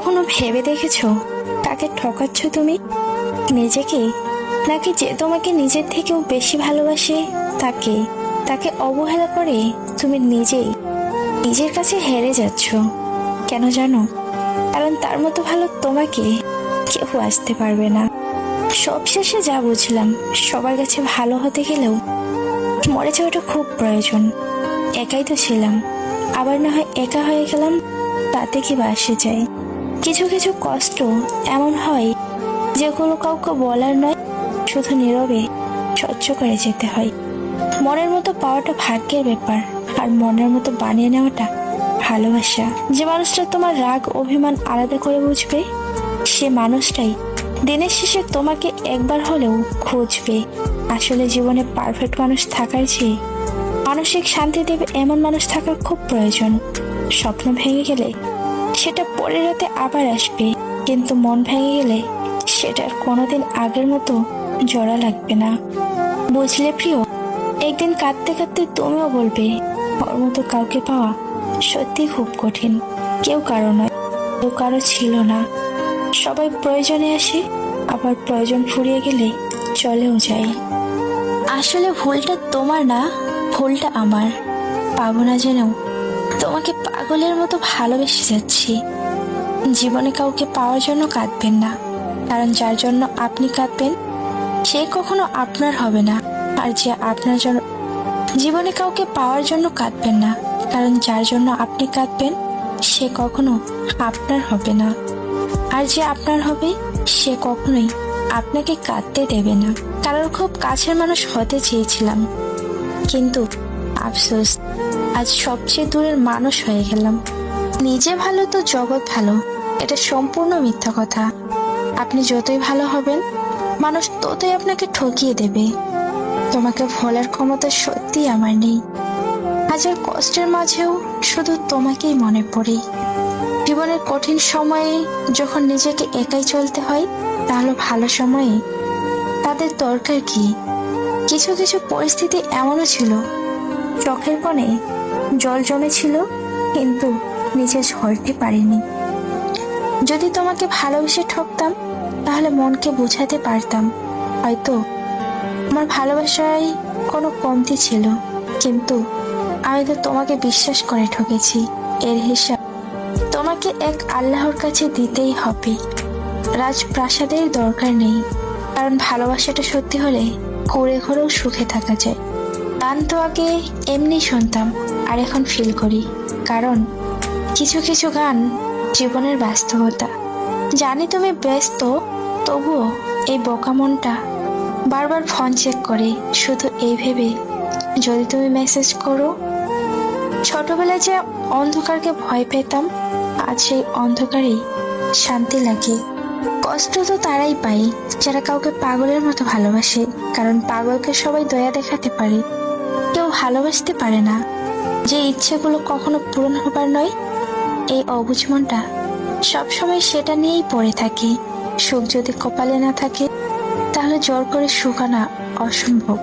কখনো ভেবে দেখেছো কাকে ঠকাচ্ছ তুমি? নিজেকে, নাকি যে তোমাকে নিজের থেকেও বেশি ভালোবাসে তাকে? তাকে অবহেলা করে তুমি নিজেই নিজের কাছে হেরে যাচ্ছ। কেন জানো? কারণ তার মতো ভালো তোমাকে কেউ আসতে পারবে না। সবশেষে যা বুঝলাম, সবার কাছে ভালো হতে গেলেও মরে যাওয়াটা খুব প্রয়োজন। একাই তো ছিলাম, আবার না হয় একা হয়ে গেলাম, তাতে কি বা আসে যায়? কিছু কিছু কষ্ট এমন হয় যেগুলো কাউকে বলার নয়, শুধু নীরবে সহ্য করে যেতে হয়। মনের মতো পাওয়াটা ভাগ্যের ব্যাপার, আর মনের মতো বানিয়ে নেওয়াটা ভালোবাসা। যে মানুষটা তোমার রাগ অভিমান আলাদা করে বুঝবে, সে মানুষটাই দিনের শেষে তোমাকে একবার হলেও খুঁজবে। আসলে জীবনে পারফেক্ট মানুষ থাকার চেয়ে মানসিক শান্তি দেবে এমন মানুষ থাকার খুব প্রয়োজন। স্বপ্ন ভেঙে গেলে সেটা পরের রাতে আবার আসবে, কিন্তু মন ভেঙে গেলে সেটার কোনোদিন আগের মতো জোড়া লাগবে না। বুঝলে প্রিয়, একদিন কাঁদতে কাঁদতে তুমিও বলবে ওর মতো কাউকে পাওয়া সত্যি খুব কঠিন। কেউ কারো নয়, কেউ কারো ছিল না। সবাই প্রয়োজনে আসে, আবার প্রয়োজন ফুরিয়ে গেলে চলেও যায়। আসলে ভুলটা তোমার না, ভুলটা আমার। পাবো না জেনেও তোমাকে পাগলের মতো ভালোবেসে যাচ্ছি। জীবনে কাউকে পাওয়ার জন্য কাঁদবেন না, কারণ যার জন্য আপনি কাঁদবেন সে কখনো আপনার হবে না। আর যে আপনার জন্য জীবনে কাউকে পাওয়ার জন্য কাঁদবেন না, কারণ যার জন্য আপনি কাঁদবেন সে কখনো আপনার হবে না। আর যে আপনার হবে সে কখনোই আপনাকে কাঁদতে দেবে না। কারোর খুব কাছের মানুষ হতে চেয়েছিলাম, কিন্তু আফসোস আজ সবচেয়ে দূরের মানুষ হয়ে গেলাম। নিজে ভালো তো জগৎ ভালো, এটা সম্পূর্ণ মিথ্যা কথা। আপনি যতই ভালো হবেন, মানুষ ততই আপনাকে ঠকিয়ে দেবে। তোমাকে ভোলার ক্ষমতা সত্যি আমার নেই। হাজার কষ্টের মাঝেও শুধু তোমাকেই মনে পড়ে। জীবনের কঠিন সময়ে যখন নিজেকে একাই চলতে হয়, তাহলে ভালো সময়ে তাদের দরকার কি? কিছু কিছু পরিস্থিতি এমনও ছিল, চোখের কোণে জল জমেছিল, কিন্তু নিচে ঝরতে পারিনি। যদি তোমাকে ভালোবেসে ঠকতাম, তাহলে মনকে বোঝাতে পারতাম হয়তো আমার ভালোবাসায় কোনো কমতি ছিল, কিন্তু আমি তো তোমাকে বিশ্বাস করে ঠকেছি। এর হিসাব তোমাকে এক আল্লাহর কাছে দিতেই হবে। রাজপ্রাসাদের দরকার নেই, কারণ ভালোবাসাটা সত্যি হলে ঘুরে ঘুরেও সুখে থাকা যায়। গান তো আগে এমনি শুনতাম, আর এখন ফিল করি, কারণ কিছু কিছু গান জীবনের বাস্তবতা। জানি তুমি ব্যস্ত, তবুও এই বোকা মনটা বারবার ফোন চেক করে, শুধু এই ভেবে যদি তুমি মেসেজ করো। ছোটবেলায় যে অন্ধকারকে ভয় পেতাম, আজ সেই অন্ধকারেই শান্তি লাগে। কষ্ট তো তারাই পায় যারা কাউকে পাগলের মতো ভালোবাসে, কারণ পাগলকে সবাই দয়া দেখাতে পারে, কেউ ভালোবাসতে পারে না। যে ইচ্ছেগুলো কখনো পূরণ হবার নয়, এই অবুঝ মনটা সবসময় সেটা নিয়েই পড়ে থাকে। সুখ যদি কপালে না থাকে, তাহলে জোর করে সুখ আনা অসম্ভব।